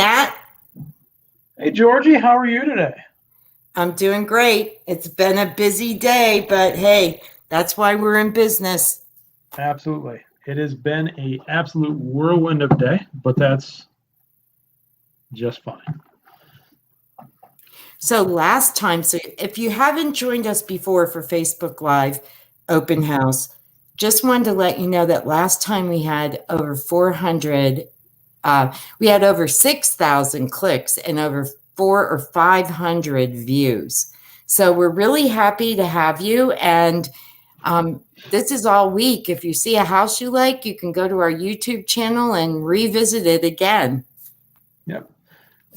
Matt. Hey, Georgie, how are you today? I'm doing great. It's been a busy day, but hey, that's why we're in business. Absolutely. It has been an absolute whirlwind of a day, but that's just fine. So last time, so if you haven't joined us before for Facebook Live Open House, just wanted to let you know that last time we had over 400, we had over 6,000 clicks and over 400 or 500 views. So we're really happy to have you. And this is all week. If you see a house you like, you can go to our YouTube channel and revisit it again. Yep.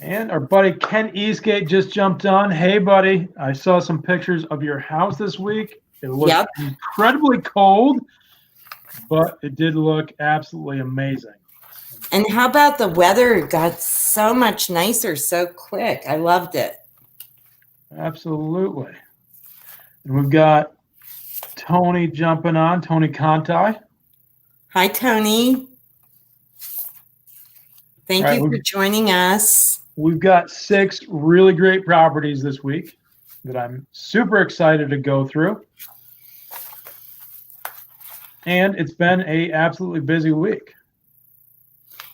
And our buddy Ken Eastgate just jumped on. Hey, buddy, I saw some pictures of your house this week. It looked incredibly cold, but it did look absolutely amazing. And how about the weather? It got so much nicer so quick. I loved it. Absolutely. And we've got Tony jumping on, Tony Conti. Hi, Tony. Thank you for joining us. We've got 6 really great properties this week that I'm super excited to go through. And it's been an absolutely busy week.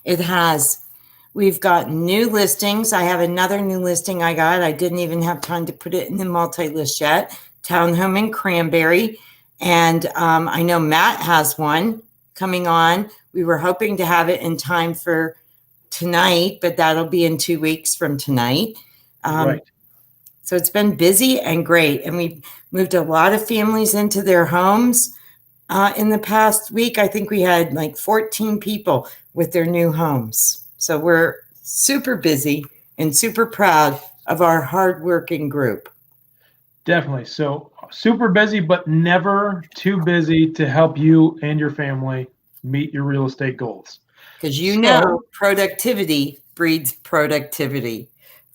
It has. We've got new listings. I have another new listing I got. I didn't even have time to put it in the multi-list yet. Townhome in Cranberry. And I know Matt has one coming on. We were hoping to have it in time for tonight, but that'll be in 2 weeks from tonight. Right. So it's been busy and great. And we moved a lot of families into their homes in the past week. I think we had like 14 people with their new homes. So we're super busy and super proud of our hardworking group. Definitely. So super busy, but never too busy to help you and your family meet your real estate goals. Because you know, productivity breeds productivity.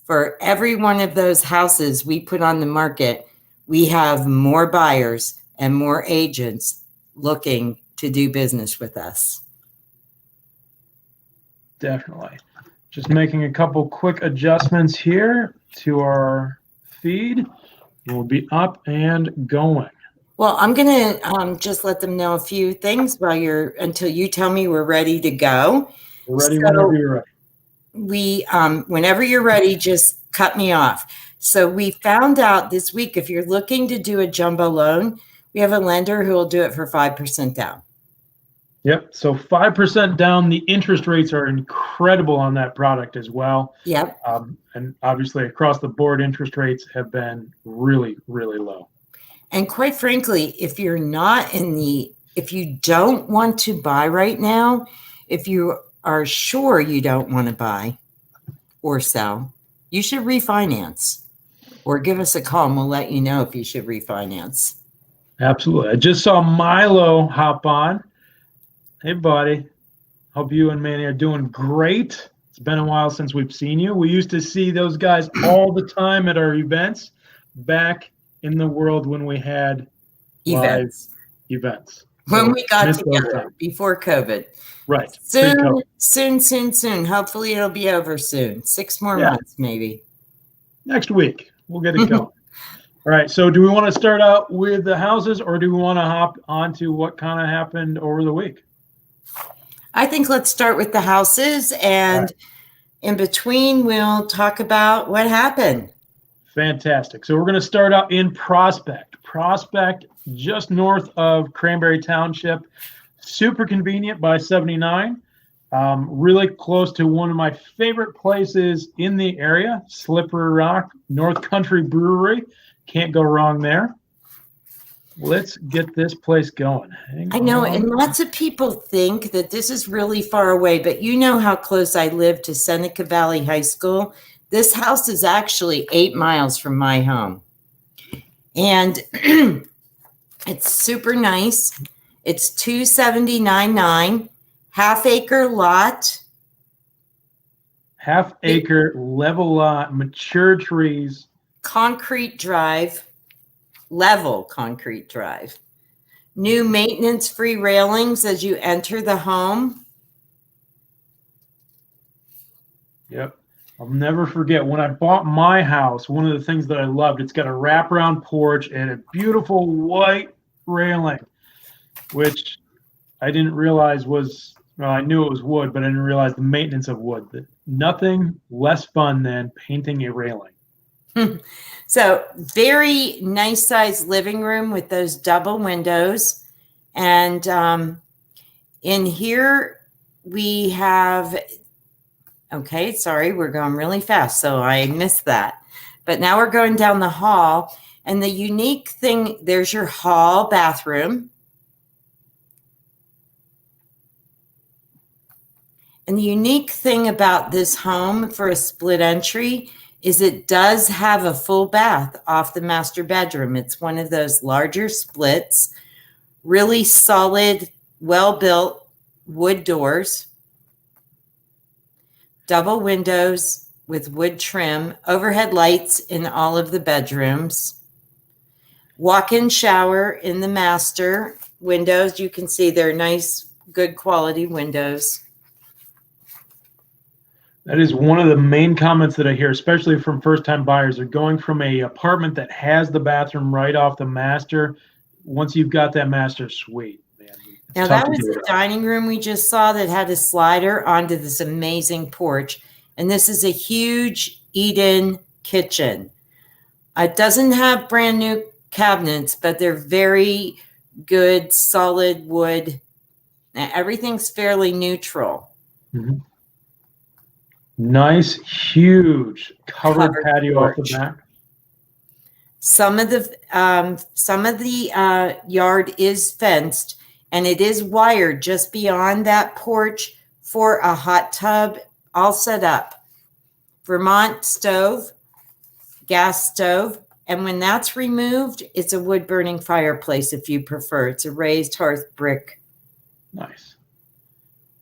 For every one of those houses we put on the market, we have more buyers and more agents looking to do business with us. Definitely. Just making a couple quick adjustments here to our feed. We'll be up and going. Well, I'm going to just let them know a few things until you tell me we're ready to go. We're ready whenever you're ready. Whenever you're ready, just cut me off. So we found out this week, if you're looking to do a jumbo loan, we have a lender who will do it for 5% down. Yep. So 5% down. The interest rates are incredible on that product as well. Yep. And obviously across the board, interest rates have been really, really low. And quite frankly, if you don't want to buy right now, if you are sure you don't want to buy or sell, you should refinance or give us a call and we'll let you know if you should refinance. Absolutely. I just saw Milo hop on. Hey, buddy. Hope you and Manny are doing great. It's been a while since we've seen you. We used to see those guys all the time at our events back in the world when we had events. When we got together before COVID. Right. Soon. Hopefully it'll be over soon. 6 more months, maybe. Next week, we'll get it going. All right. So do we want to start out with the houses or do we want to hop onto what kind of happened over the week? I think let's start with the houses, and in between, we'll talk about what happened. Fantastic. So we're going to start out in Prospect. Prospect, just north of Cranberry Township. Super convenient by 79. Really close to one of my favorite places in the area, Slippery Rock, North Country Brewery. Can't go wrong there. Let's get this place going. I know, and lots of people think that this is really far away, but you know how close I live to Seneca Valley High School. This house is actually 8 miles from my home. And it's super nice. It's 279.9, half-acre lot. Half-acre level lot, mature trees. Concrete drive. Level concrete drive. New maintenance-free railings as you enter the home. Yep. I'll never forget when I bought my house. One of the things that I loved, it's got a wraparound porch and a beautiful white railing, which I didn't realize was, well, I knew it was wood, but I didn't realize the maintenance of wood. That nothing less fun than painting a railing. So very nice sized living room with those double windows. And in here we have, okay, sorry, we're going really fast, so I missed that. But now we're going down the hall, and the unique thing, there's your hall bathroom. And the unique thing about this home for a split entry is it does have a full bath off the master bedroom. It's one of those larger splits, really solid, well-built wood doors, double windows with wood trim, overhead lights in all of the bedrooms, walk-in shower in the master windows. You can see they're nice, good quality windows. That is one of the main comments that I hear, especially from first-time buyers. They're going from a apartment that has the bathroom right off the master. Once you've got that master suite, man. Now that was the dining room we just saw that had a slider onto this amazing porch. And this is a huge eat-in kitchen. It doesn't have brand new cabinets, but they're very good, solid wood. Now, everything's fairly neutral. Mm-hmm. Nice, huge covered patio porch. off the back. Some of the yard is fenced, and it is wired just beyond that porch for a hot tub, all set up. Vermont stove, gas stove, and when that's removed, it's a wood burning fireplace if you prefer. It's a raised hearth brick. Nice.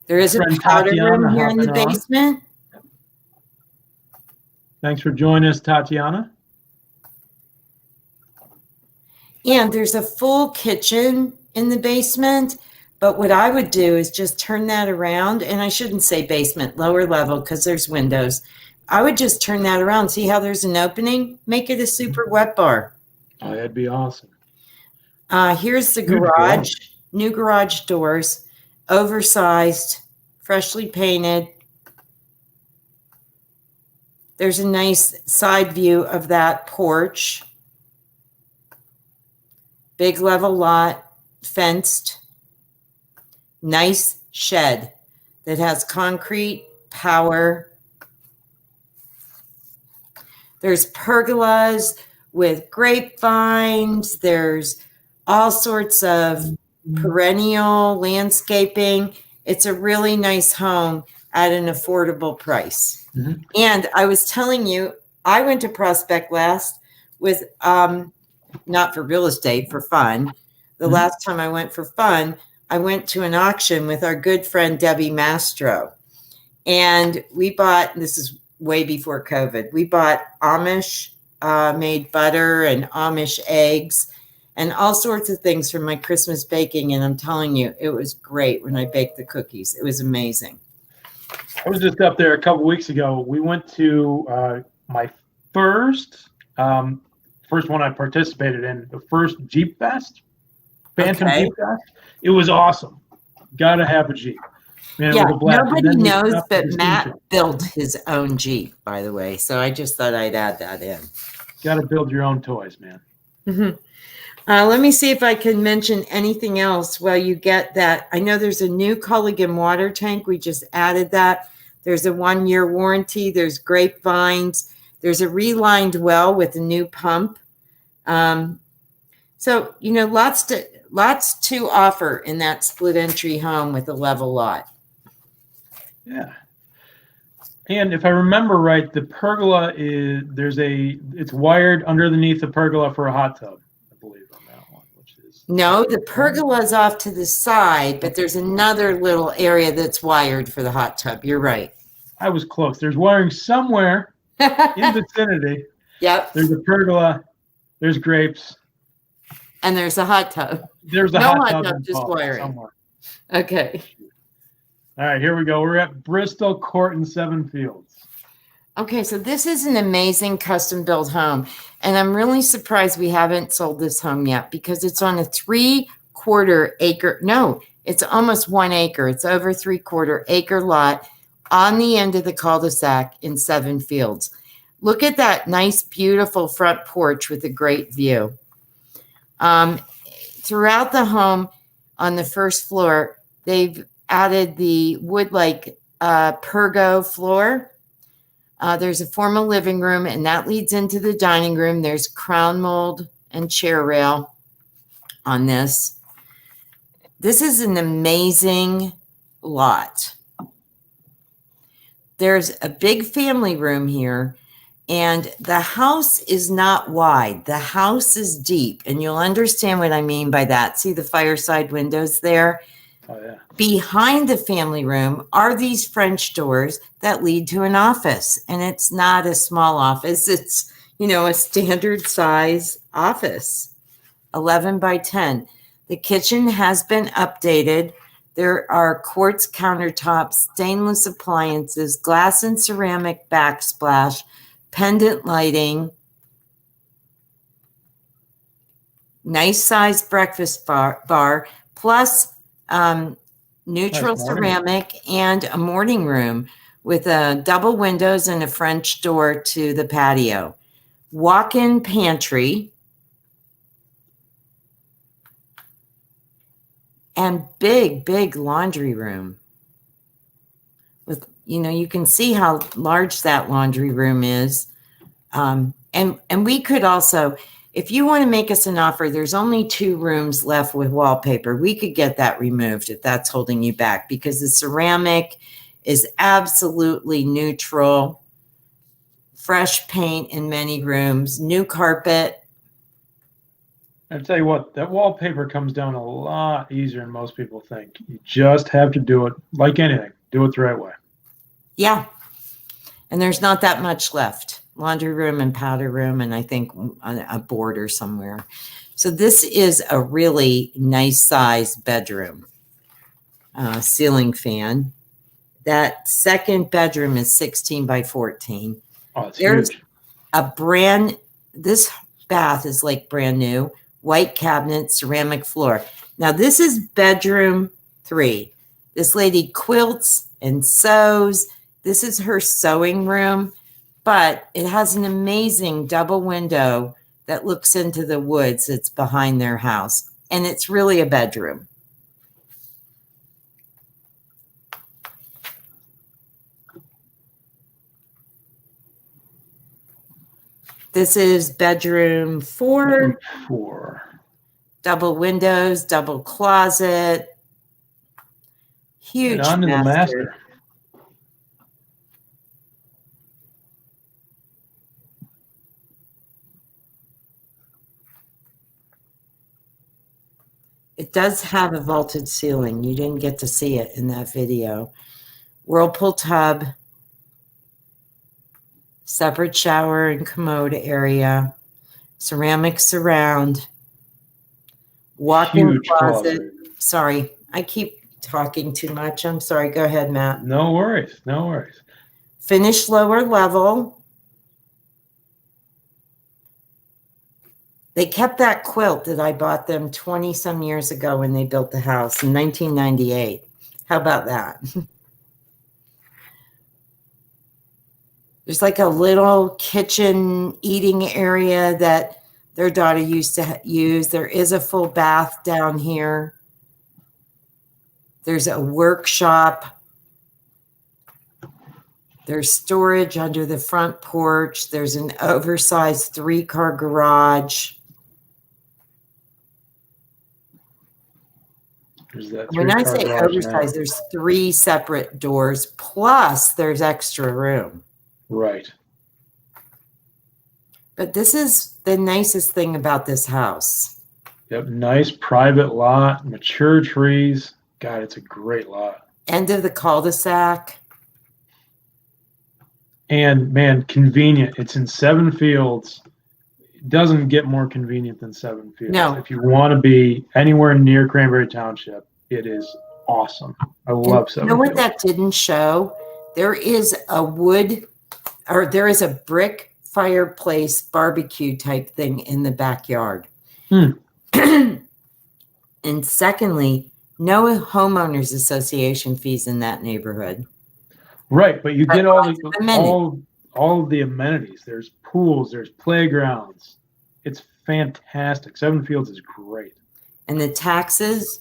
There is a powder room here in the basement. Thanks for joining us, Tatiana. And there's a full kitchen in the basement, but what I would do is just turn that around, and I shouldn't say basement, lower level, because there's windows. I would just turn that around, see how there's an opening, make it a super wet bar. Oh, that'd be awesome. Here's the garage, new garage doors, oversized, freshly painted. There's a nice side view of that porch. Big level lot, fenced. Nice shed that has concrete, power. There's pergolas with grapevines. There's all sorts of perennial landscaping. It's a really nice home at an affordable price. Mm-hmm. And I was telling you, I went to Prospect last with, not for real estate, for fun. The mm-hmm. last time I went for fun, I went to an auction with our good friend Debbie Mastro. And we bought, this is way before COVID, we bought Amish made butter and Amish eggs and all sorts of things for my Christmas baking. And I'm telling you, it was great when I baked the cookies. It was amazing. I was just up there a couple weeks ago. We went to my first one I participated in, the first Jeep Fest, Bantam Jeep Fest. It was awesome. Got to have a Jeep. Man, yeah, nobody knows, but Matt built his own Jeep, by the way. So I just thought I'd add that in. Got to build your own toys, man. Mm-hmm. Let me see if I can mention anything else while you get that. I know there's a new Culligan water tank. We just added that. There's a 1-year warranty. There's grapevines. There's a relined well with a new pump. So, you know, lots to offer in that split entry home with a level lot. Yeah. And if I remember right, the pergola it's wired underneath the pergola for a hot tub. No, the pergola is off to the side, but there's another little area that's wired for the hot tub. You're right. I was close. There's wiring somewhere in the vicinity. Yep. There's a pergola. There's grapes. And there's a hot tub. There's a hot tub just wiring. Somewhere. Okay. All right, here we go. We're at Bristol Court in Seven Fields. Okay, so this is an amazing custom built home. And I'm really surprised we haven't sold this home yet because it's on a 3/4 acre. No, it's almost 1 acre. It's over 3/4 acre lot on the end of the cul-de-sac in 7 fields. Look at that nice, beautiful front porch with a great view. Throughout the home on the first floor, they've added the wood-like pergo floor. There's a formal living room, and that leads into the dining room. There's crown mold and chair rail on this. This is an amazing lot. There's a big family room here, and the house is not wide. The house is deep, and you'll understand what I mean by that. See the fireside windows there? Oh, yeah. Behind the family room are these French doors that lead to an office. And it's not a small office. It's, a standard size office, 11 by 10. The kitchen has been updated. There are quartz countertops, stainless appliances, glass and ceramic backsplash, pendant lighting, nice sized breakfast bar plus neutral ceramic and a morning room with double windows and a French door to the patio. Walk-in pantry and big laundry room. With you can see how large that laundry room is. And we could also, if you want to make us an offer, there's only 2 rooms left with wallpaper. We could get that removed if that's holding you back because the ceramic is absolutely neutral. Fresh paint in many rooms, new carpet. I tell you what, that wallpaper comes down a lot easier than most people think. You just have to do it like anything. Do it the right way. Yeah. And there's not that much left. Laundry room and powder room, and I think a border somewhere. So this is a really nice size bedroom. Ceiling fan. That second bedroom is 16 by 14. Oh, it's There's huge. This bath is like brand new. White cabinet, ceramic floor. Now this is bedroom 3. This lady quilts and sews. This is her sewing room. But it has an amazing double window that looks into the woods that's behind their house. And it's really a bedroom. This is bedroom 4. Double windows, double closet. Huge on to the master. It does have a vaulted ceiling. You didn't get to see it in that video. Whirlpool tub, separate shower and commode area, ceramic surround, walk-in closet. Sorry, I keep talking too much. I'm sorry. Go ahead, Matt. No worries. No worries. Finished lower level. They kept that quilt that I bought them 20 some years ago when they built the house in 1998. How about that? There's like a little kitchen eating area that their daughter used to use. There is a full bath down here. There's a workshop. There's storage under the front porch. There's an oversized 3-car garage. When I say oversized, there's 3 separate doors, plus there's extra room. Right. But this is the nicest thing about this house. Yep, nice private lot, mature trees. God, it's a great lot. End of the cul-de-sac. And man, convenient. It's in 7 fields. It doesn't get more convenient than 7 fields. No. If you want to be anywhere near Cranberry Township, it is awesome. I love 7 fields. You know what that didn't show? There is a wood or there is a brick fireplace barbecue type thing in the backyard. And secondly, no homeowners association fees in that neighborhood. Right, but you get all the amenities. There's pools, there's playgrounds. It's fantastic. Seven Fields is great. And the taxes,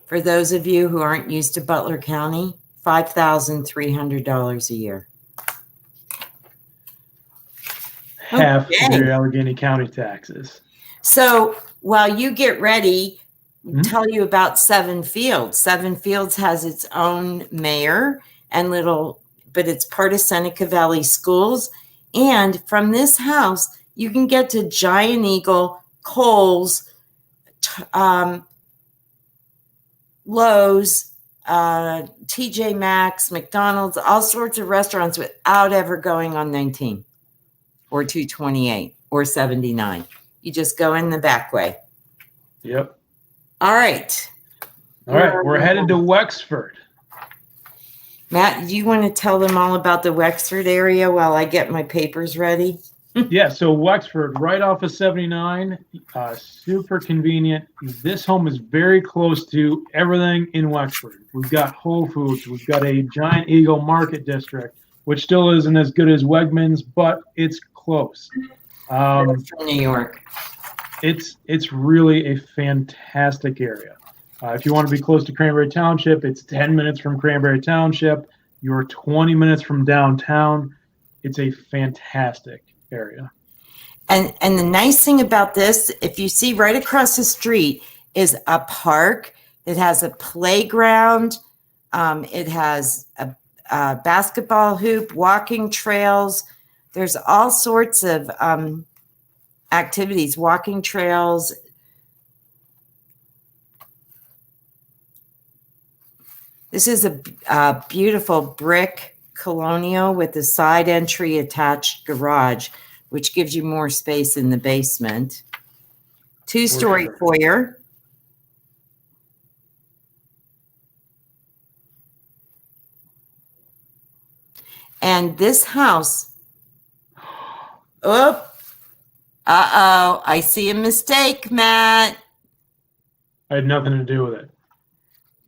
for those of you who aren't used to Butler County, $5,300 a year. Half of your Allegheny County taxes. So while you get ready, tell you about Seven Fields. Seven Fields has its own mayor and but it's part of Seneca Valley Schools. And from this house, you can get to Giant Eagle, Kohl's, Lowe's, TJ Maxx, McDonald's, all sorts of restaurants without ever going on 19 or 228 or 79. You just go in the back way. Yep. All right. All right. We're headed to Wexford. Matt, do you want to tell them all about the Wexford area while I get my papers ready? Yeah. So Wexford, right off of 79, super convenient. This home is very close to everything in Wexford. We've got Whole Foods. We've got a Giant Eagle Market District, which still isn't as good as Wegmans, but it's close. From New York. It's really a fantastic area. If you want to be close to Cranberry Township, it's 10 minutes from Cranberry Township. You're 20 minutes from downtown. It's a fantastic area. And the nice thing about this, if you see right across the street, is a park. It has a playground. It has a basketball hoop, walking trails. There's all sorts of activities, walking trails. This is a beautiful brick colonial with a side entry attached garage, which gives you more space in the basement. Two-story foyer. And this house, I see a mistake, Matt. I had nothing to do with it.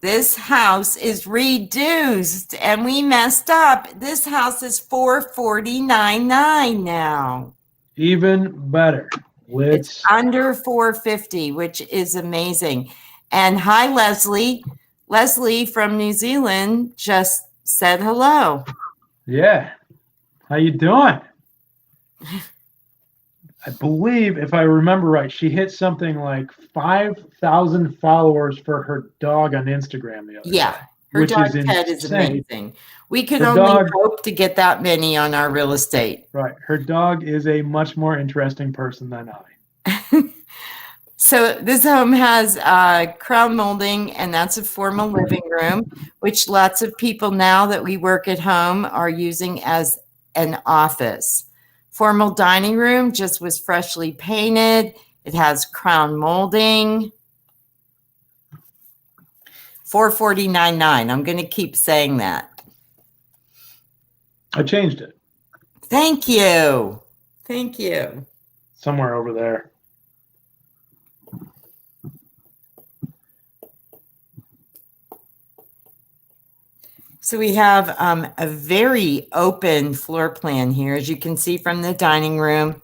This house is reduced and we messed up. This house is $449.9 now. Even better. It's under $450, which is amazing. And hi, Leslie. Leslie from New Zealand just said hello. Yeah. How you doing? I believe, if I remember right, she hit something like 5,000 followers for her dog on Instagram the other day. Her dog Ted is amazing. We could only hope to get that many on our real estate. Right. Her dog is a much more interesting person than I. So this home has crown molding, and that's a formal living room, which lots of people now that we work at home are using as an office. Formal dining room just was freshly painted. It has crown molding. $449.9. I'm going to keep saying that. I changed it. Thank you. Thank you. Somewhere over there. So we have a very open floor plan here. As you can see from the dining room,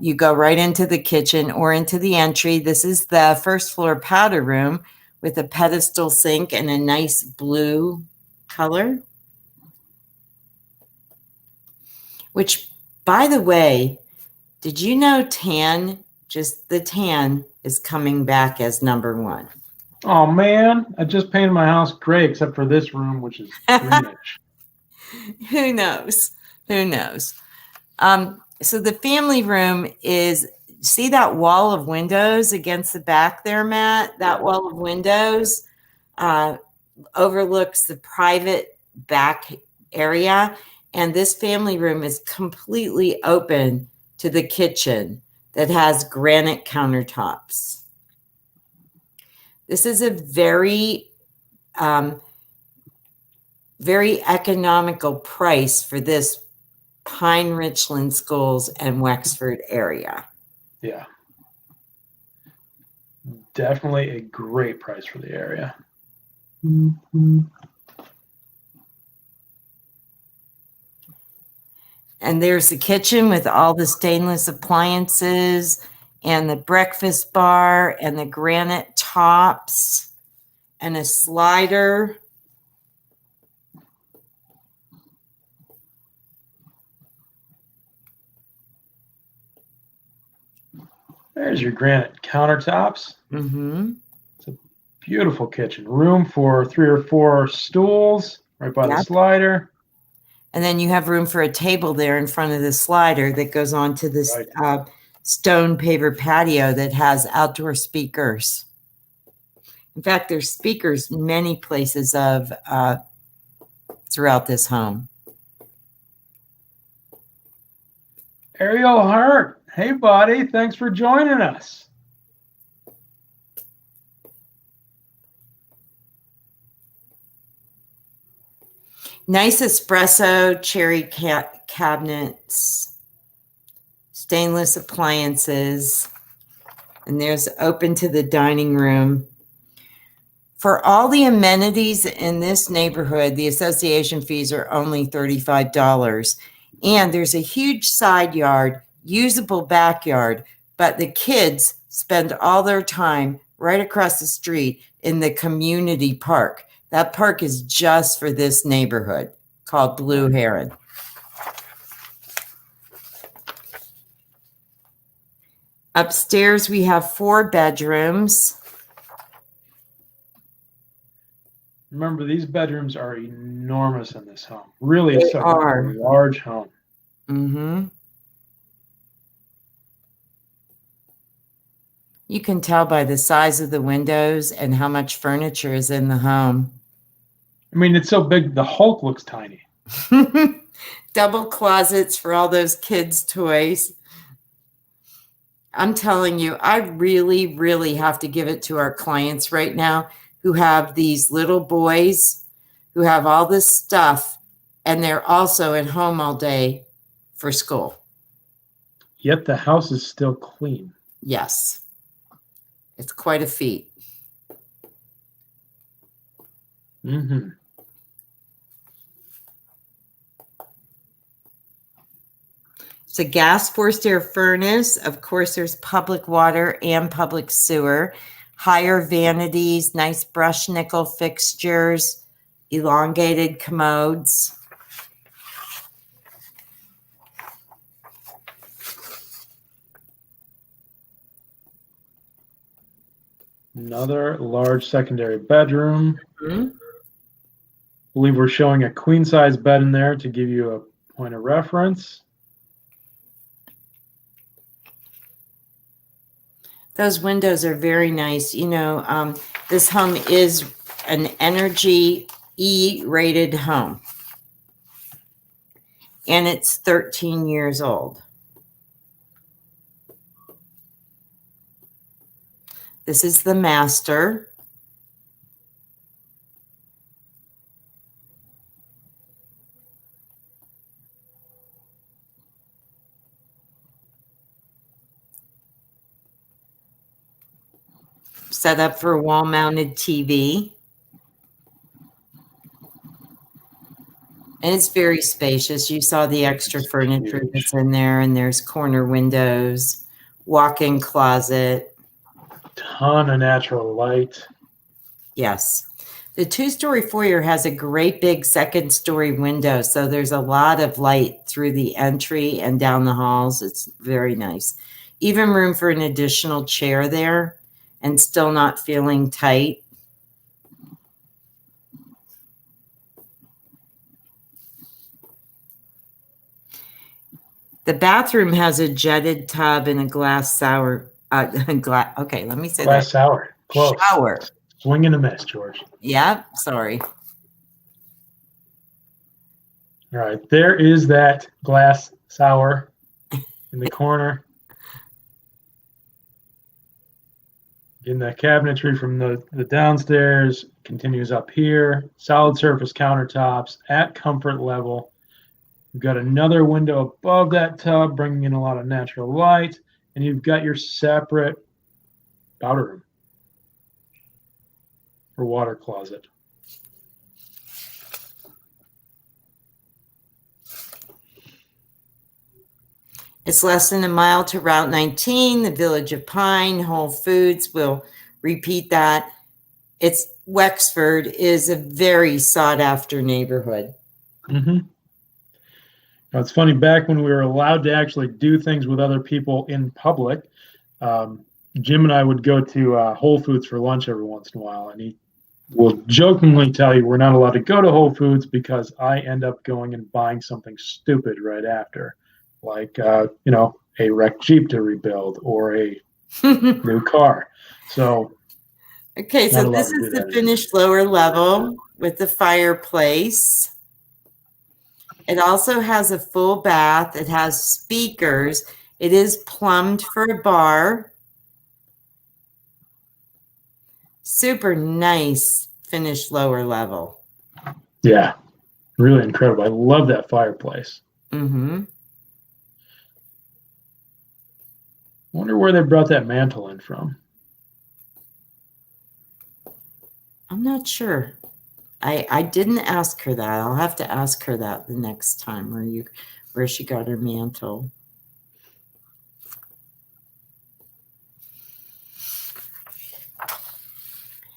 you go right into the kitchen or into the entry. This is the first floor powder room with a pedestal sink and a nice blue color. Which, by the way, did you know tan, just the tan, is coming back as #1? Oh, man. I just painted my house gray except for this room, which is greenish. Who knows? Who knows? So the family room is, see that wall of windows against the back there, Matt? That wall of windows overlooks the private back area. And this family room is completely open to the kitchen that has granite countertops. This is a very, very economical price for this Pine Richland Schools and Wexford area. Yeah. Definitely a great price for the area. And there's the kitchen with all the stainless appliances and the breakfast bar and the granite tops and a slider. There's your granite countertops. Mm-hmm. It's a beautiful kitchen. Room for 3 or 4 stools right by the slider. And then you have room for a table there in front of the slider that goes onto this stone paver patio that has outdoor speakers. In fact, there's speakers many places of throughout this home. Ariel Hardt. Hey, buddy. Thanks for joining us. Nice espresso, cherry cabinets, stainless appliances, and there's open to the dining room. For all the amenities in this neighborhood, the association fees are only $35. And there's a huge side yard, usable backyard, but the kids spend all their time right across the street in the community park. That park is just for this neighborhood called Blue Heron. Upstairs, we have 4 bedrooms. Remember, these bedrooms are enormous in this home. Really, it's a large home. Mm-hmm. You can tell by the size of the windows and how much furniture is in the home. I mean, it's so big, the Hulk looks tiny. Double closets for all those kids' toys. I'm telling you, I really, really have to give it to our clients right now who have these little boys who have all this stuff, and they're also at home all day for school. Yet the house is still clean. Yes. It's quite a feat. Mm-hmm. It's a gas forced air furnace. Of course, there's public water and public sewer. Higher vanities, nice brushed nickel fixtures, elongated commodes. Another large secondary bedroom. Mm-hmm. I believe we're showing a queen size bed in there to give you a point of reference. Those windows are very nice. You know, this home is an Energy E-rated home. And it's 13 years old. This is the master. Set up for a wall-mounted TV. And it's very spacious. You saw the extra furniture that's in there, and there's corner windows, walk-in closet. Ton of natural light. Yes. The 2-story foyer has a great big 2nd-story window, so there's a lot of light through the entry and down the halls. It's very nice. Even room for an additional chair there and still not feeling tight. The bathroom has a jetted tub and a glass shower. Okay, let me say glass shower. Close. Shower. Swing and a miss, George. Yep, sorry. All right, there is that glass shower in the corner. In the cabinetry from the downstairs continues up here. Solid surface countertops at comfort level. You've got another window above that tub, bringing in a lot of natural light, and you've got your separate powder room or water closet. It's less than a mile to Route 19, the village of Pine. Whole Foods will repeat that. It's Wexford is a very sought after neighborhood. Mm-hmm. Now, it's funny, back when we were allowed to actually do things with other people in public, Jim and I would go to Whole Foods for lunch every once in a while, and he will jokingly tell you we're not allowed to go to Whole Foods because I end up going and buying something stupid right after, like a wrecked Jeep to rebuild or a new car. So okay, so this is the finished lower level with the fireplace. It also has a full bath. It has speakers. It is plumbed for a bar. Super nice finished lower level. Yeah, really incredible. I love that fireplace. Mm-hmm. I wonder where they brought that mantle in from. I'm not sure. I didn't ask her that. I'll have to ask her that the next time where she got her mantle.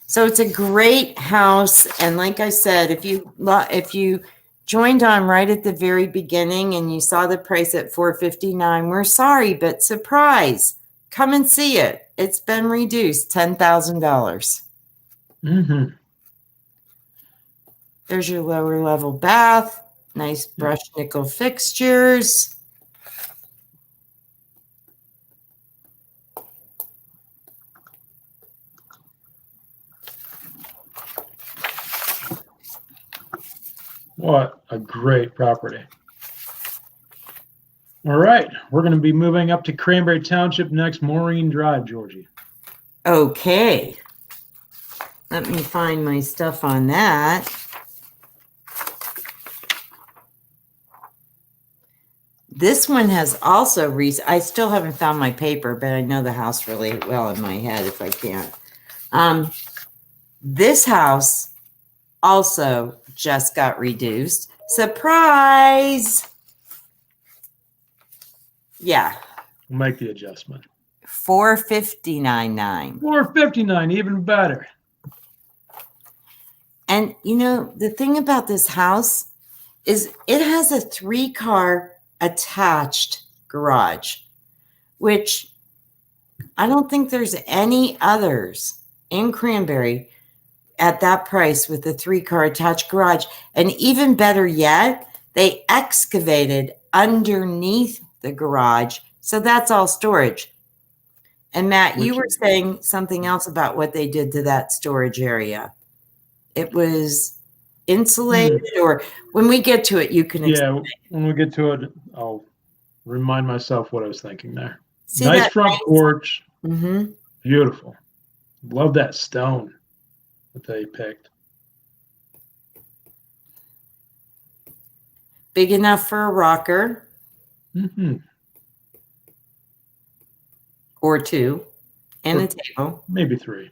So it's a great house, and like I said, if you joined on right at the very beginning and you saw the price at $459, we're sorry, but surprise, come and see it. It's been reduced $10,000. Mm-hmm. There's your lower level bath, nice brushed nickel fixtures. What a great property. All right, we're going to be moving up to Cranberry Township next, Maureen Drive, Georgie. Okay. Let me find my stuff on that. This one has also I still haven't found my paper, but I know the house really well in my head if I can't. This house also just got reduced. Surprise! Yeah. We'll make the adjustment. $459.9. $459, even better. And you know, the thing about this house is it has a 3-car attached garage, which I don't think there's any others in Cranberry at that price with a 3-car attached garage. And even better yet, they excavated underneath the garage. So that's all storage. And Matt, you were saying something else about what they did to that storage area. It was insulated, or when we get to it, you can explain. Yeah, when we get to it, I'll remind myself what I was thinking there. See nice that front porch. Mm-hmm. Beautiful. Love that stone that they picked. Big enough for a rocker. Mm-hmm. Or 2. And a table. Maybe 3.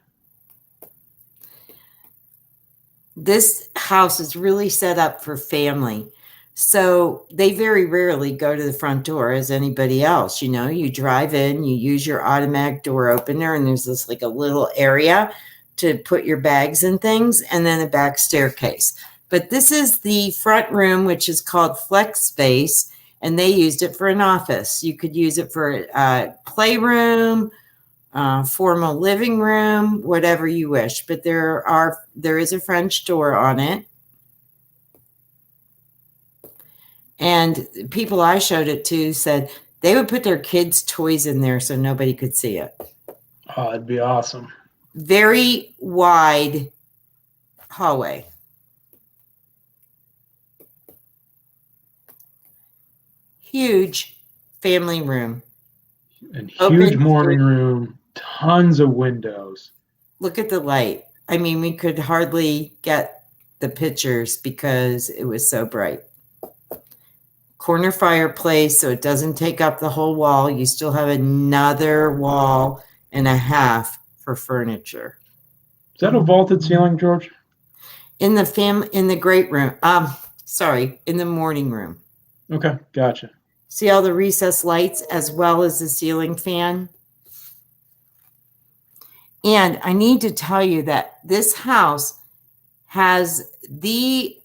This house is really set up for family. So they very rarely go to the front door as anybody else. You know, you drive in, you use your automatic door opener, and there's this like a little area to put your bags and things, and then a back staircase. But this is the front room, which is called Flex Space, and they used it for an office. You could use it for a playroom, formal living room, whatever you wish. But there is a French door on it. And people I showed it to said they would put their kids' toys in there so nobody could see it. Oh, it'd be awesome. Very wide hallway. Huge family room. And huge morning room. Tons of windows. Look at the light. I mean, we could hardly get the pictures because it was so bright. corner fireplace, so it doesn't take up the whole wall. You still have another wall and a half for furniture. Is that a vaulted ceiling, George? In the great room. In the morning room. Okay, gotcha. See all the recessed lights as well as the ceiling fan? And I need to tell you that this house has the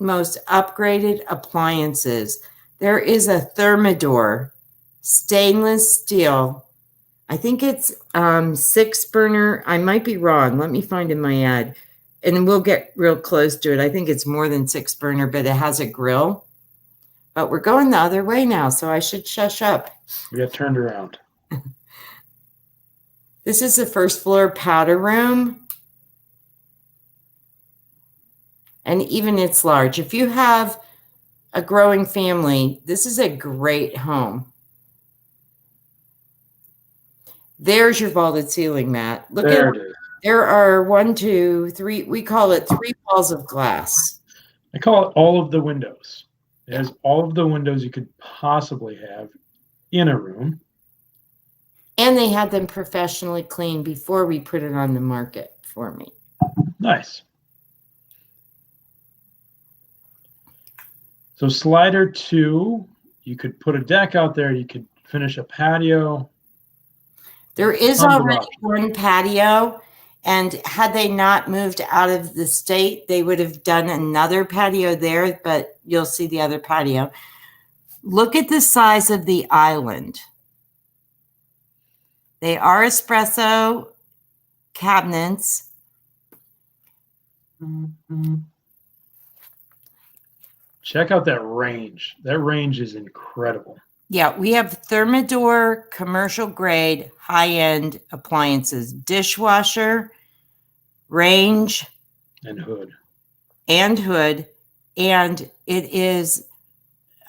most upgraded appliances. There is a thermidor, stainless steel. I think it's 6 burner. I might be wrong. Let me find in my ad. And we'll get real close to it. I think it's more than 6 burner, but it has a grill. But we're going the other way now, so I should shush up. We got turned around. This is the first floor powder room. And even it's large. If you have a growing family, this is a great home. There's your vaulted ceiling, Matt. Look There at it is. There are 1, 2, 3. We call it 3 walls of glass. I call it all of the windows. It has all of the windows you could possibly have in a room. And they had them professionally cleaned before we put it on the market for me. Nice. So slider 2, you could put a deck out there. You could finish a patio. There is already one patio, and had they not moved out of the state, they would have done another patio there, but you'll see the other patio. Look at the size of the island. They are espresso cabinets. Check out that range. That range is incredible. Yeah, we have Thermidor commercial grade high-end appliances, dishwasher, range, and hood. And it is,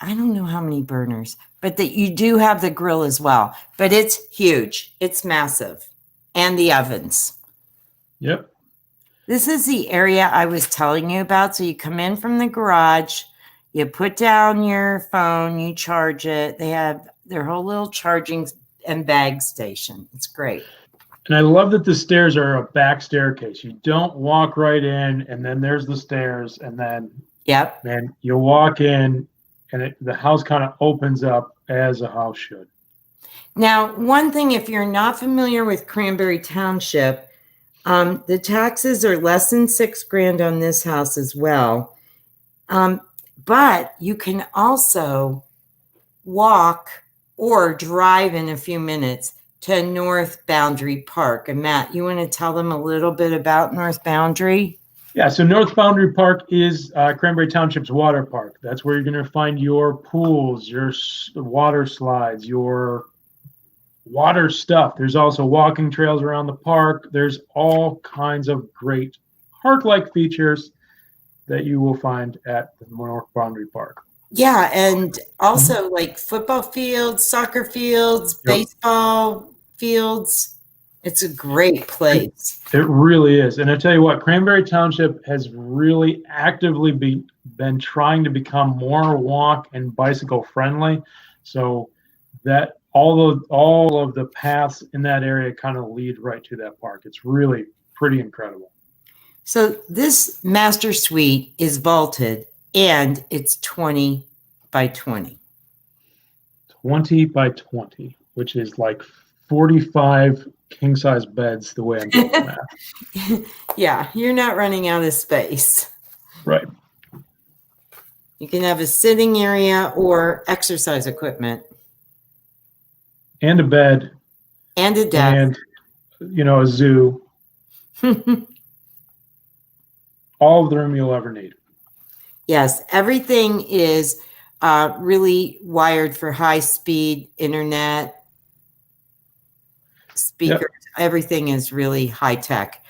I don't know how many burners, but that you do have the grill as well. But it's huge. It's massive. And the ovens. Yep. This is the area I was telling you about. So you come in from the garage, you put down your phone, you charge it. They have their whole little charging and bag station. It's great. And I love that the stairs are a back staircase. You don't walk right in and then there's the stairs and then man, you walk in and the house kind of opens up as a house should. Now, one thing, if you're not familiar with Cranberry Township, the taxes are less than $6,000 on this house as well. But you can also walk or drive in a few minutes to North Boundary Park. And Matt, you want to tell them a little bit about North Boundary? Yeah, so North Boundary Park is Cranberry Township's water park. That's where you're going to find your pools, your water slides, your water stuff. There's also walking trails around the park. There's all kinds of great park-like features that you will find at the North Boundary Park. Yeah, and also like football fields, soccer fields, baseball fields. It's a great place. It really is. And I tell you what, Cranberry Township has really actively been trying to become more walk and bicycle friendly. So that all of the paths in that area kind of lead right to that park. It's really pretty incredible. So this master suite is vaulted and it's 20 by 20. 20 by 20, which is like 45 king-size beds the way I'm doing that. Yeah, you're not running out of space. Right. You can have a sitting area or exercise equipment. And a bed. And a desk. And, a zoo. All of the room you'll ever need. Yes, everything is really wired for high-speed internet. Speakers, everything is really high-tech.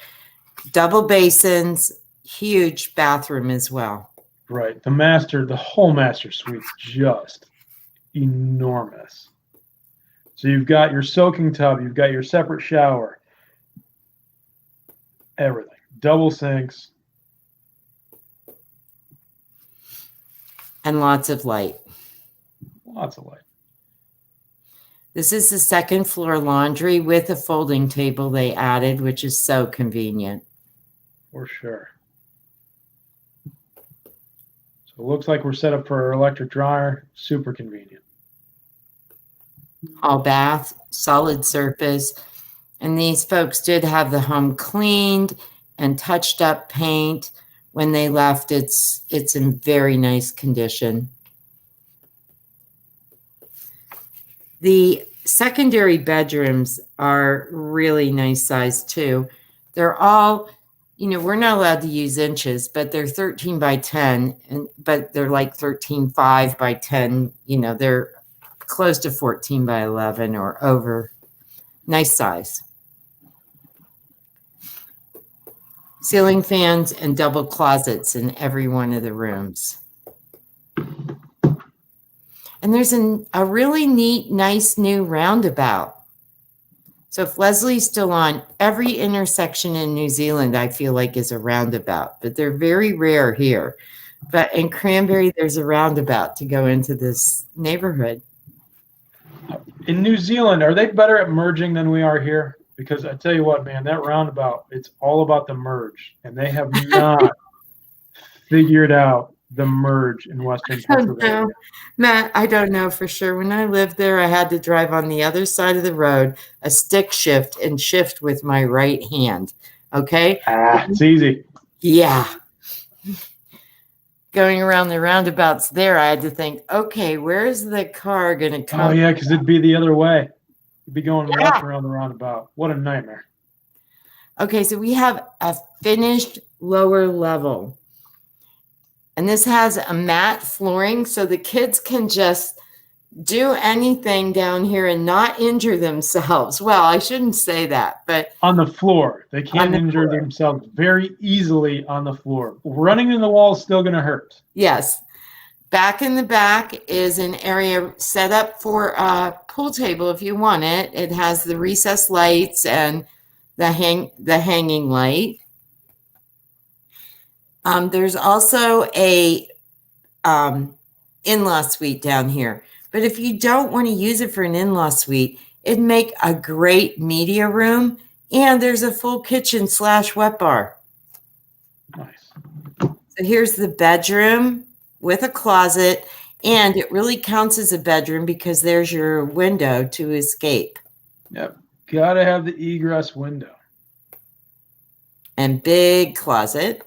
Double basins, huge bathroom as well. Right. The whole master suite's just enormous. So you've got your soaking tub, you've got your separate shower, everything. Double sinks. and lots of light. Lots of light. This is the second floor laundry with a folding table they added, which is so convenient. For sure. So it looks like we're set up for our electric dryer. Super convenient. All bath, solid surface. And these folks did have the home cleaned and touched up paint. When they left, it's in very nice condition. The secondary bedrooms are really nice size too. They're all, we're not allowed to use inches, but they're 13 by 10, but they're like 13.5 by 10. They're close to 14 by 11 or over. Nice size. Ceiling fans and double closets in every one of the rooms. And there's a really neat, nice new roundabout. So if Leslie's still on, every intersection in New Zealand, I feel like, is a roundabout, but they're very rare here. But in Cranberry, there's a roundabout to go into this neighborhood. In New Zealand, are they better at merging than we are here? Because I tell you what, man, that roundabout, it's all about the merge. And they have not figured out the merge in Western Pennsylvania. Matt, I don't know for sure. When I lived there, I had to drive on the other side of the road, a stick shift, and shift with my right hand. Okay? It's easy. Yeah. Going around the roundabouts there, I had to think, okay, where's the car going to come? Oh, yeah, because it'd be the other way. You'd be going left around the roundabout. What a nightmare. Okay, so we have a finished lower level. And this has a matte flooring, so the kids can just do anything down here and not injure themselves. Well, I shouldn't say that, but on the floor. They can't injure themselves very easily on the floor. Running in the wall is still going to hurt. Yes. Back in the back is an area set up for a pool table if you want it. It has the recessed lights and the hanging light. There's also a in-law suite down here. But if you don't want to use it for an in-law suite, it'd make a great media room. And there's a full kitchen / wet bar. Nice. So here's the bedroom with a closet. And it really counts as a bedroom because there's your window to escape. Yep. Got to have the egress window. And big closet.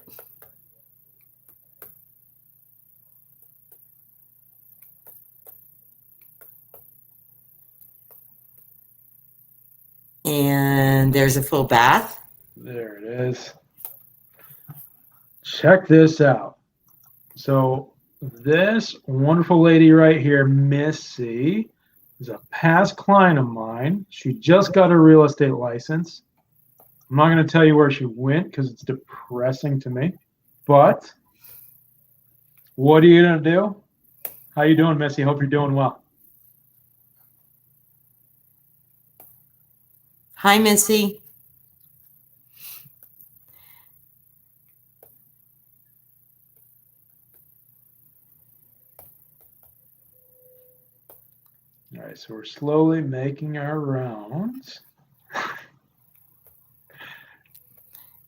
And there's a full bath. There it is. Check this out. So this wonderful lady right here, Missy, is a past client of mine. She just got a real estate license. I'm not going to tell you where she went because it's depressing to me. But what are you going to do? How you doing, Missy? Hope you're doing well. Hi, Missy. All right, so we're slowly making our rounds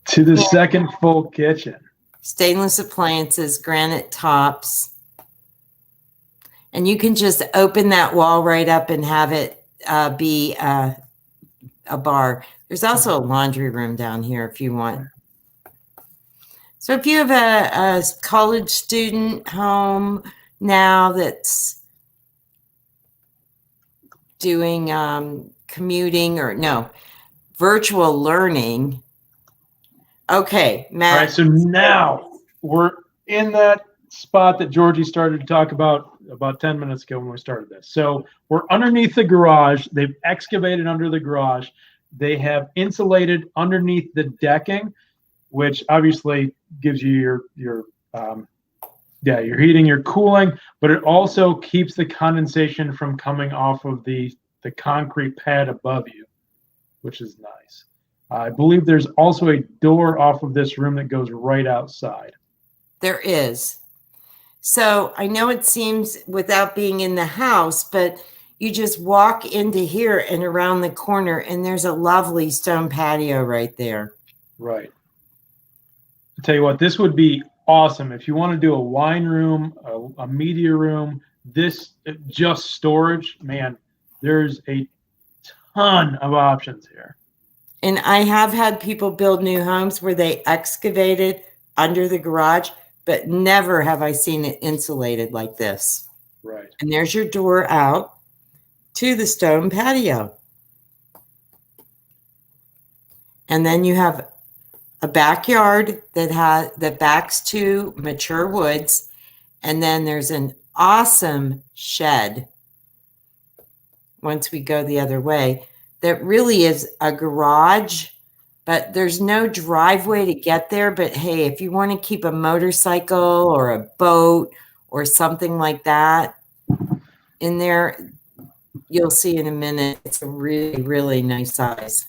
to the second full kitchen. Stainless appliances, granite tops. And you can just open that wall right up and have it be a bar. There's also a laundry room down here if you want. So if you have a college student home now that's doing commuting or virtual learning. Okay, Matt. All right, so now we're in that spot that Georgie started to talk about 10 minutes ago when we started this. So we're underneath the garage. They've excavated under the garage. They have insulated underneath the decking, which obviously gives you your heating, your cooling, but it also keeps the condensation from coming off of the concrete pad above you, which is nice. I believe there's also a door off of this room that goes right outside. There is. So I know it seems without being in the house, but you just walk into here and around the corner, and there's a lovely stone patio right there. Right. I'll tell you what, this would be awesome if you want to do a wine room, a media room. This just storage, man. There's a ton of options here. And I have had people build new homes where they excavated under the garage, but never have I seen it insulated like this. Right. And there's your door out to the stone patio. And then you have a backyard that backs to mature woods. And then there's an awesome shed once we go the other way that really is a garage, but there's no driveway to get there. But hey, if you want to keep a motorcycle or a boat or something like that in there, you'll see in a minute. It's a really, really nice size.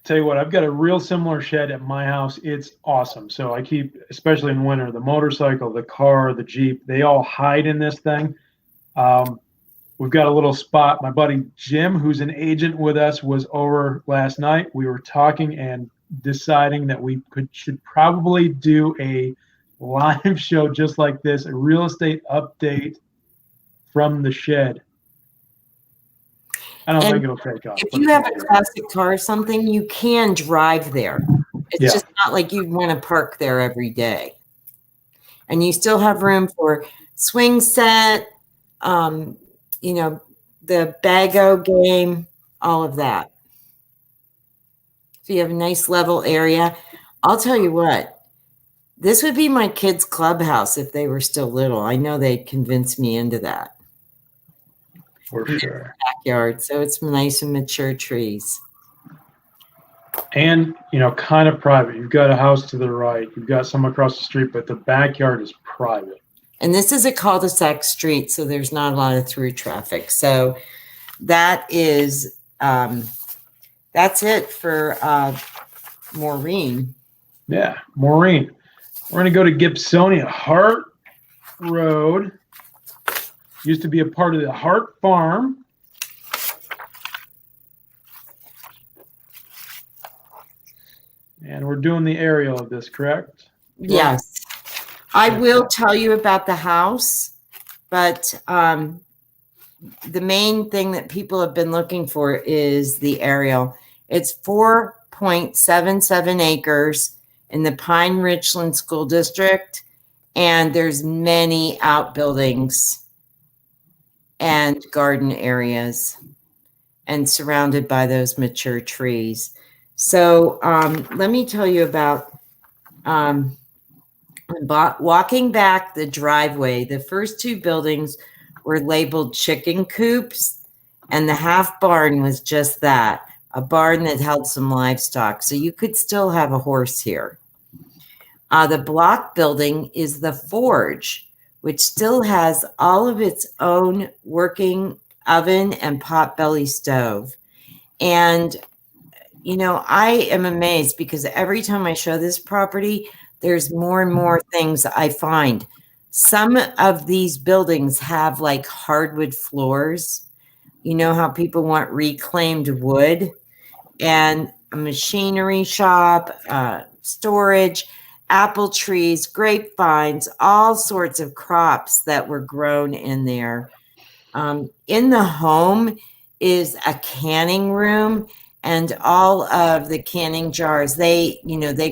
Tell you what, I've got a real similar shed at my house. It's awesome. So I keep, especially in winter, the motorcycle, the car, the Jeep, they all hide in this thing. We've got a little spot. My buddy Jim, who's an agent with us, was over last night. We were talking and deciding that we should probably do a live show just like this, a real estate update from the shed. I don't think it'll take off. If you have a classic car or something, you can drive there. It's just not like you want to park there every day. And you still have room for swing set, you know, the Bago game, all of that. So you have a nice level area. I'll tell you what, this would be my kids' clubhouse if they were still little. I know they'd convince me into that. For sure. Backyard, so it's nice and mature trees. And, you know, kind of private. You've got a house to the right. You've got some across the street, but the backyard is private. And this is a cul-de-sac street, so there's not a lot of through traffic. So that is, that's it for Maureen. Yeah, Maureen. We're going to go to Gibsonia. Hardt Rd. Used to be a part of the Hardt Farm. And we're doing the aerial of this, correct? Yes. I will tell you about the house, but the main thing that people have been looking for is the aerial. It's 4.77 acres in the Pine Richland School District, and there's many outbuildings and garden areas and surrounded by those mature trees. So let me tell you about walking back the driveway. The first two buildings were labeled chicken coops, and the half barn was just that, a barn that held some livestock. So you could still have a horse here. The block building is the forge, which still has all of its own working oven and potbelly stove. And, you know, I am amazed because every time I show this property, there's more and more things I find. Some of these buildings have like hardwood floors. You know how people want reclaimed wood, and a machinery shop, storage, apple trees, grapevines, all sorts of crops that were grown in there. In the home is a canning room, and all of the canning jars, they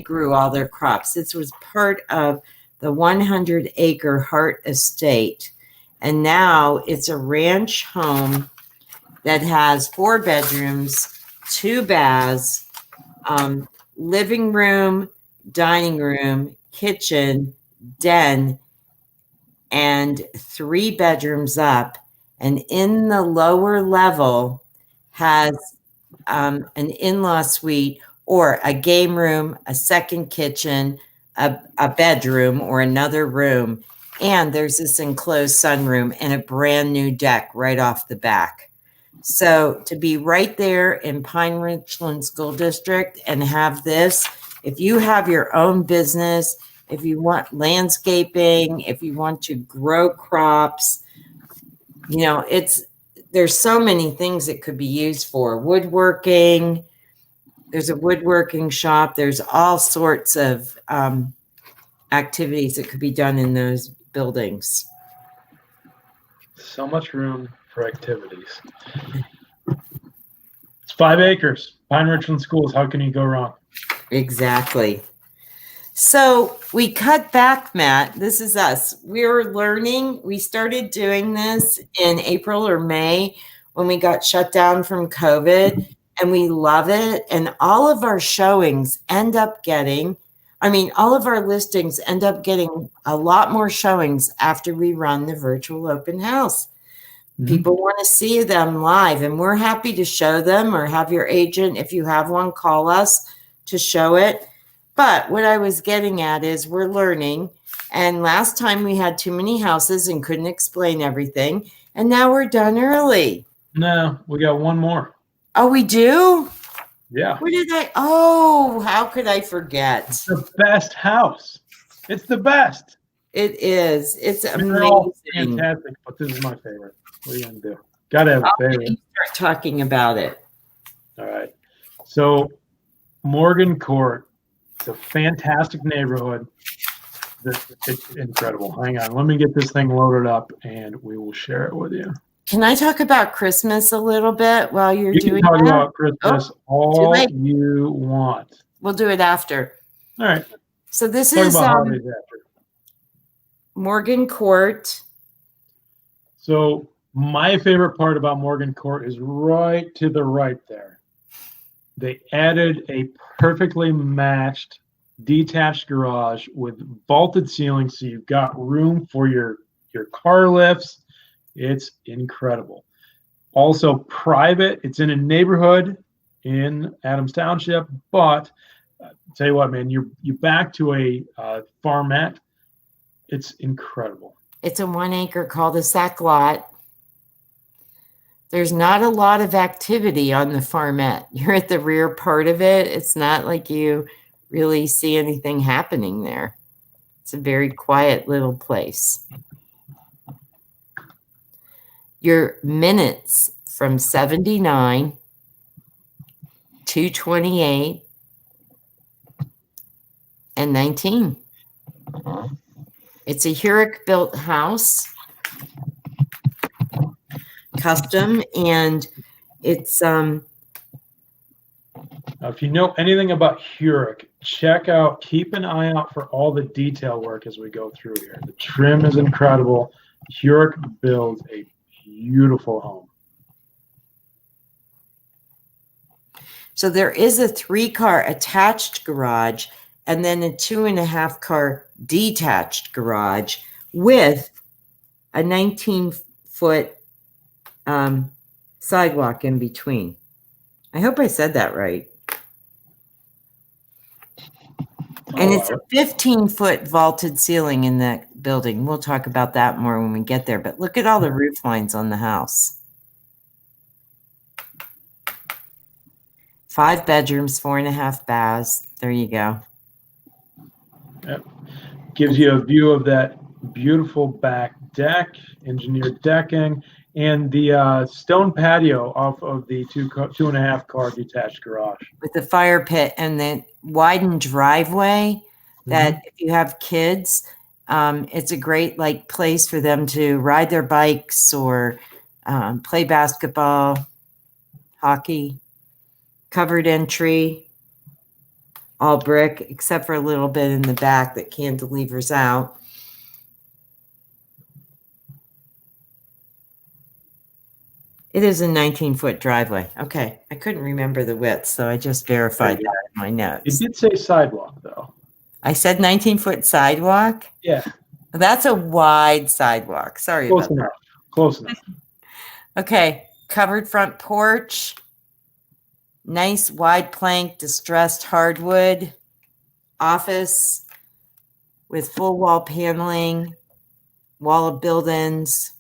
grew all their crops. This was part of the 100-acre Hardt estate. And now it's a ranch home that has 4 bedrooms, 2 baths, living room, dining room, kitchen, den, and 3 bedrooms up. And in the lower level has an in-law suite or a game room, a second kitchen, a bedroom or another room. And there's this enclosed sunroom and a brand new deck right off the back. So to be right there in Pine Richland School District and have this, if you have your own business, if you want landscaping, if you want to grow crops, you know, there's so many things it could be used for. Woodworking, there's a woodworking shop. There's all sorts of activities that could be done in those buildings. So much room for activities. It's 5 acres. Pine Richland Schools. How can you go wrong? Exactly. So we cut back, Matt. This is us. We're learning. We started doing this in April or May when we got shut down from COVID, and we love it. And all of our showings end up getting, all of our listings end up getting a lot more showings after we run the virtual open house. Mm-hmm. People want to see them live, and we're happy to show them, or have your agent, if you have one, call us to show it. But what I was getting at is we're learning. And last time we had too many houses and couldn't explain everything. And now we're done early. No, we got one more. Oh, we do? Yeah. How could I forget? It's the best house. It's the best. It is. It's amazing. They're all fantastic, but this is my favorite. What are you going to do? Got to have a favorite. You start talking about it. All right. So Morgan Court. It's a fantastic neighborhood. It's incredible. Hang on. Let me get this thing loaded up and we will share it with you. Can I talk about Christmas a little bit while you're doing that? You can talk about Christmas all you want. We'll do it after. All right. So this is Morgan Court. So my favorite part about Morgan Court is right to the right there. They added a perfectly matched detached garage with vaulted ceilings, so you've got room for your car lifts. It's incredible. Also private. It's in a neighborhood in Adams Township, but tell you what, man, you're back to a farmette. It's incredible. It's a 1 acre cul-de-sac lot. There's not a lot of activity on the farmette. You're at the rear part of it. It's not like you really see anything happening there. It's a very quiet little place. Your minutes from 79, 228, and 19. It's a Hurrick built house. Custom, and it's if you know anything about Hurrick, keep an eye out for all the detail work as we go through here. The trim is incredible. Hurrick builds a beautiful home. So there is a 3-car attached garage and then a 2.5-car detached garage with a 19-foot sidewalk in between. I hope I said that right. And it's a 15-foot vaulted ceiling in that building. We'll talk about that more when we get there. But look at all the roof lines on the house. 5 bedrooms, 4.5 baths. There you go. Yep. Gives you a view of that beautiful back deck, engineered decking, and the stone patio off of the 2.5-car detached garage. With the fire pit and the widened driveway that if you have kids, it's a great place for them to ride their bikes or play basketball, hockey. Covered entry, all brick, except for a little bit in the back that cantilevers out. It is a 19-foot driveway. Okay, I couldn't remember the width, so I just verified that in my notes. It did say sidewalk, though. I said 19-foot sidewalk? Yeah. That's a wide sidewalk. Sorry about that. Close enough. Okay, covered front porch. Nice wide plank, distressed hardwood office with full wall paneling, wall of buildings.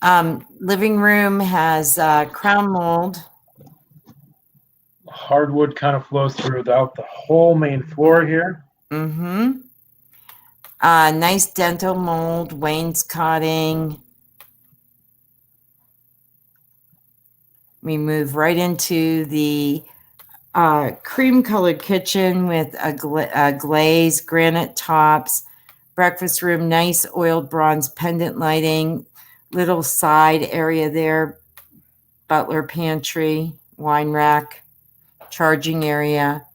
Living room has crown mold. Hardwood kind of flows throughout the whole main floor here. Mm-hmm. Nice dental mold, wainscoting. We move right into the cream-colored kitchen with a glaze, granite tops, breakfast room, nice oiled bronze pendant lighting, little side area there, butler pantry, wine rack, charging area.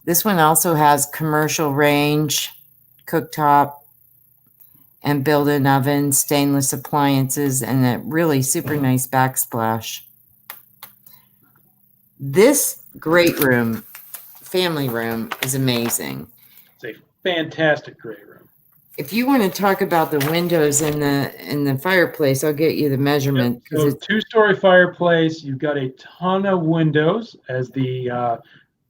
This one also has commercial range, cooktop, and built-in oven, stainless appliances, and a really super nice backsplash. This great room, family room, is amazing. It's a fantastic great room. If you want to talk about the windows in the fireplace, I'll get you the measurement. Yep. So two-story fireplace. You've got a ton of windows, as the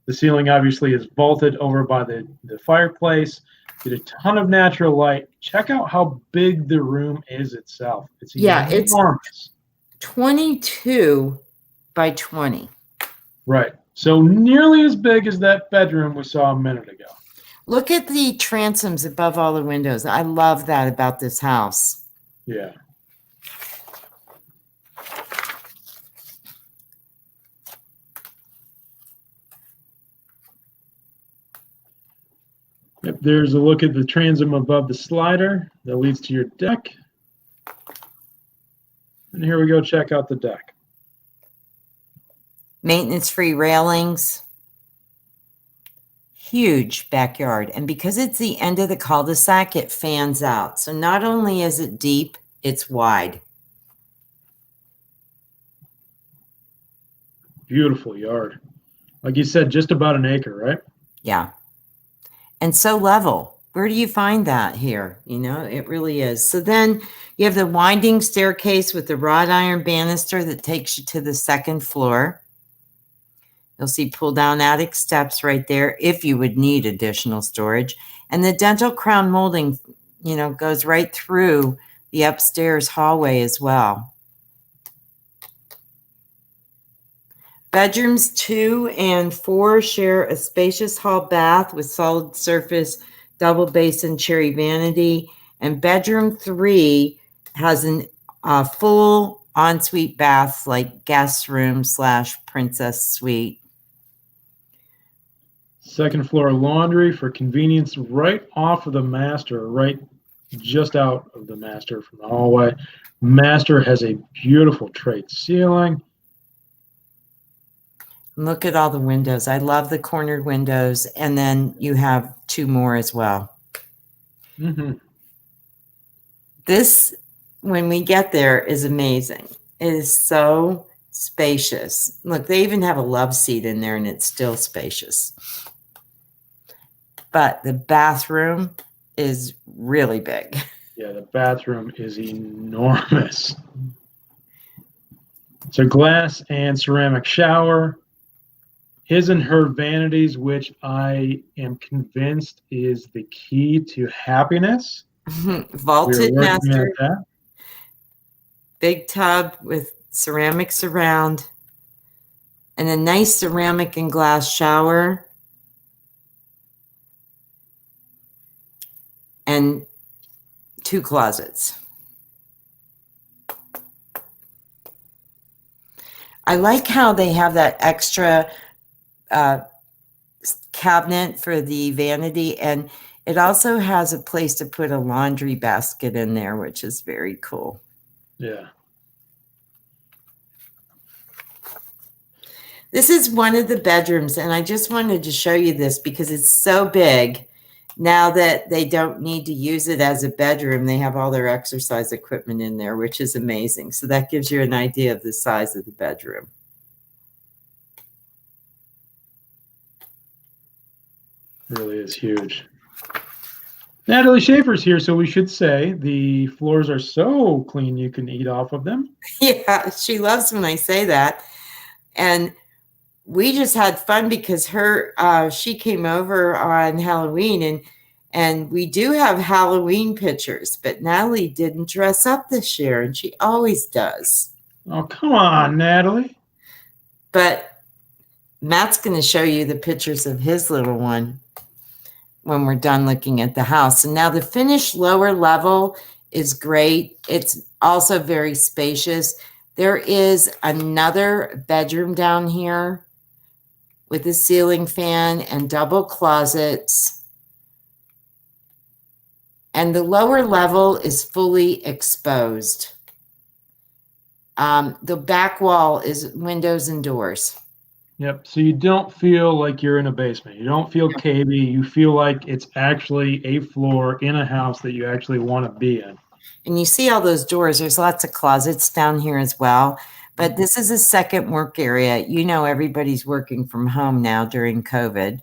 ceiling obviously is vaulted over by the fireplace. Get a ton of natural light. Check out how big the room is itself. It's enormous. It's 22 by 20. Right. So nearly as big as that bedroom we saw a minute ago. Look at the transoms above all the windows. I love that about this house. Yeah. Yep, there's a look at the transom above the slider that leads to your deck. And here we go, check out the deck. Maintenance-free railings. Huge backyard. And because it's the end of the cul-de-sac, it fans out. So not only is it deep, it's wide. Beautiful yard. Like you said, just about an acre, right? Yeah. And so level. Where do you find that here? You know, it really is. So then you have the winding staircase with the wrought iron banister that takes you to the second floor. You'll see pull-down attic steps right there if you would need additional storage. And the dental crown molding, you know, goes right through the upstairs hallway as well. Bedrooms 2 and 4 share a spacious hall bath with solid surface double basin cherry vanity. And bedroom 3 has a full ensuite bath like guest room / princess suite. Second floor laundry for convenience right off of the master, right just out of the master from the hallway. Master has a beautiful trade ceiling. Look at all the windows. I love the cornered windows. And then you have 2 more as well. Mm-hmm. This, when we get there, is amazing. It is so spacious. Look, they even have a love seat in there and it's still spacious. But the bathroom is really big. Yeah, the bathroom is enormous. It's a glass and ceramic shower. His and her vanities, which I am convinced is the key to happiness. Vaulted master. Big tub with ceramics around. And a nice ceramic and glass shower. And 2 closets. I like how they have that extra cabinet for the vanity, and it also has a place to put a laundry basket in there, which is very cool. Yeah. This is one of the bedrooms, and I just wanted to show you this because it's so big. Now that they don't need to use it as a bedroom, they have all their exercise equipment in there, which is amazing. So that gives you an idea of the size of the bedroom. Really is huge. Natalie Schaefer's here, so we should say the floors are so clean you can eat off of them. Yeah, she loves when I say that. And we just had fun because she came over on Halloween, and And we do have Halloween pictures, but Natalie didn't dress up this year, and she always does. Oh, come on, Natalie. But Matt's going to show you the pictures of his little one when we're done looking at the house. And now the finished lower level is great. It's also very spacious. There is another bedroom down here with a ceiling fan and double closets. And the lower level is fully exposed. The back wall is windows and doors. Yep. So you don't feel like you're in a basement. You don't feel cavey. You feel like it's actually a floor in a house that you actually want to be in. And you see all those doors. There's lots of closets down here as well. But this is a second work area. You know, everybody's working from home now during COVID,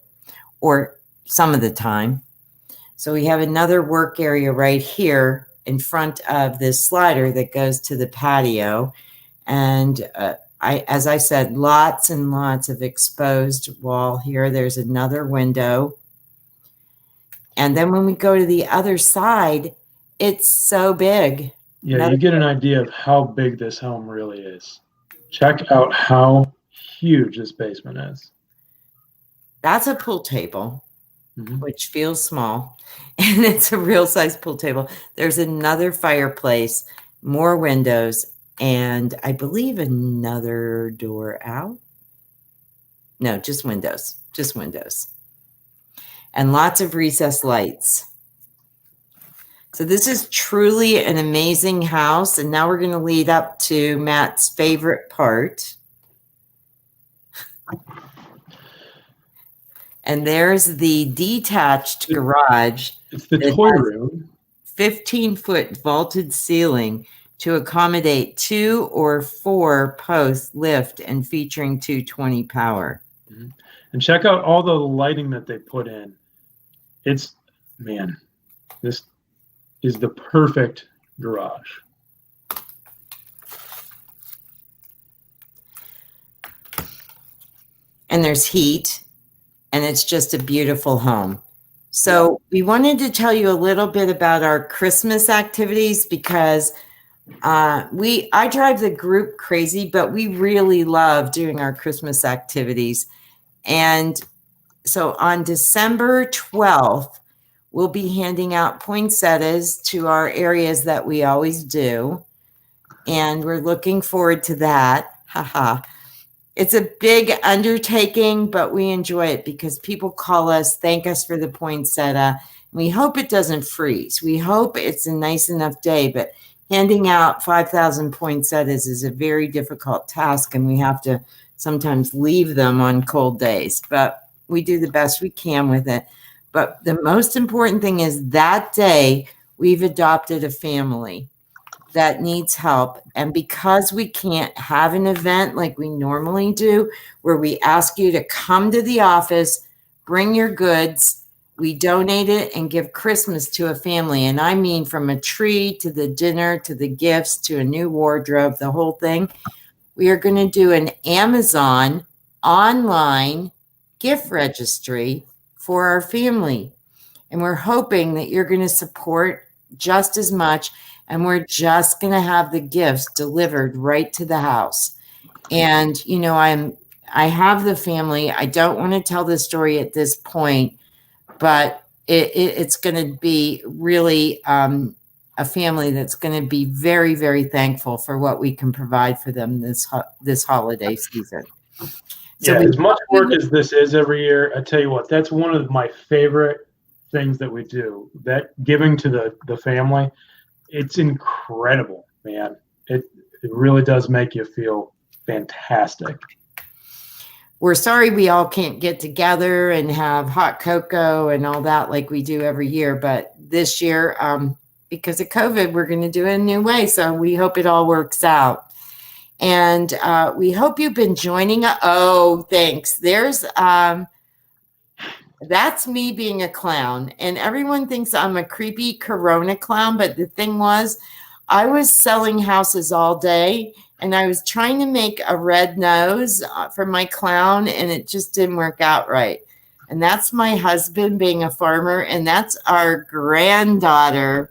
or some of the time. So we have another work area right here in front of this slider that goes to the patio. And as I said, lots and lots of exposed wall here. There's another window. And then when we go to the other side, it's so big. Yeah, you get an idea of how big this home really is. Check out how huge this basement is. That's a pool table, which feels small. And it's a real size pool table. There's another fireplace, more windows, and I believe another door out. No, just windows, and lots of recessed lights. So this is truly an amazing house. And now we're going to lead up to Matt's favorite part. And there's the detached garage. It's the toy room. 15-foot vaulted ceiling to accommodate 2 or 4 post lift and featuring 220 power. And check out all the lighting that they put in. It's, man, this is the perfect garage. And there's heat, and it's just a beautiful home. So we wanted to tell you a little bit about our Christmas activities because I drive the group crazy, but we really love doing our Christmas activities. And so on December 12th, we'll be handing out poinsettias to our areas that we always do. And we're looking forward to that. Haha. It's a big undertaking, but we enjoy it because people call us, thank us for the poinsettia. We hope it doesn't freeze. We hope it's a nice enough day, but handing out 5,000 poinsettias is a very difficult task, and we have to sometimes leave them on cold days, but we do the best we can with it. But the most important thing is that day we've adopted a family that needs help. And because we can't have an event like we normally do, where we ask you to come to the office, bring your goods, we donate it and give Christmas to a family. And I mean from a tree to the dinner to the gifts to a new wardrobe, the whole thing. We are going to do an Amazon online gift registry for our family. And we're hoping that you're going to support just as much. And we're just going to have the gifts delivered right to the house. And, you know, I have the family. I don't want to tell the story at this point, but it's going to be really a family that's going to be very, very thankful for what we can provide for them this holiday season. So as much work as this is every year, I tell you what, that's one of my favorite things that we do, that giving to the family. It's incredible, man. It really does make you feel fantastic. We're sorry we all can't get together and have hot cocoa and all that like we do every year. But this year, because of COVID, we're going to do it a new way. So we hope it all works out. And we hope you've been joining. Oh, thanks. There's that's me being a clown. And everyone thinks I'm a creepy Corona clown. But the thing was, I was selling houses all day. And I was trying to make a red nose for my clown, and it just didn't work out right. And that's my husband being a farmer, and that's our granddaughter.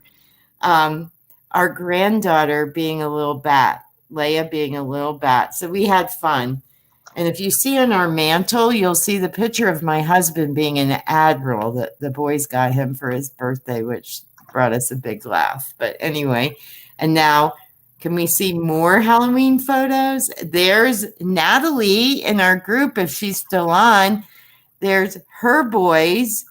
Our granddaughter being a little bat, Leia being a little bat. So we had fun. And if you see on our mantle, you'll see the picture of my husband being an admiral that the boys got him for his birthday, which brought us a big laugh. But anyway, and now can we see more Halloween photos? There's Natalie in our group, if she's still on. There's her boys,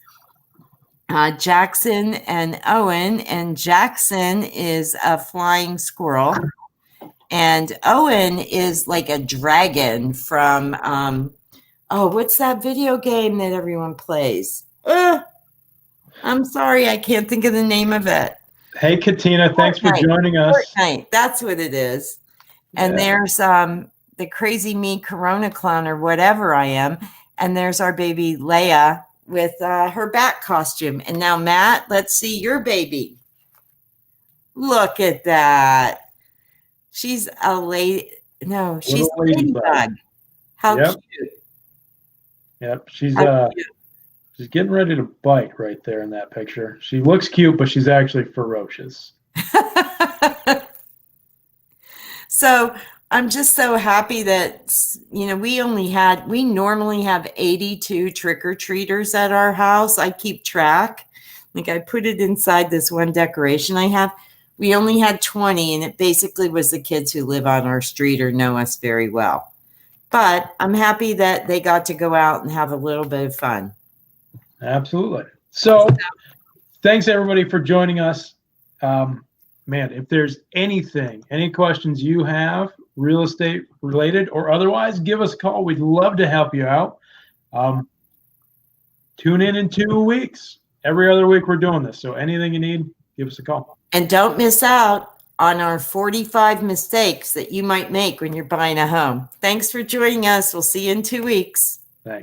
Jackson and Owen. And Jackson is a flying squirrel. And Owen is like a dragon from, what's that video game that everyone plays? I'm sorry, I can't think of the name of it. Hey, Katina, thanks for joining us. Fortnite, that's what it is. And there's the crazy me Corona clown or whatever I am. And there's our baby Leia with her bat costume. And now, Matt, let's see your baby. Look at that. She's a lady. No, she's a ladybug. How cute. Yep. She's getting ready to bite right there in that picture. She looks cute, but she's actually ferocious. So I'm just so happy that, we normally have 82 trick-or-treaters at our house. I keep track. Like I put it inside this one decoration I have. We only had 20, and it basically was the kids who live on our street or know us very well. But I'm happy that they got to go out and have a little bit of fun. Absolutely. So thanks, everybody, for joining us. Man, if there's any questions you have, real estate related or otherwise, give us a call. We'd love to help you out. Tune in 2 weeks. Every other week we're doing this. So anything you need, give us a call. And don't miss out on our 45 mistakes that you might make when you're buying a home. Thanks for joining us. We'll see you in 2 weeks. Thanks.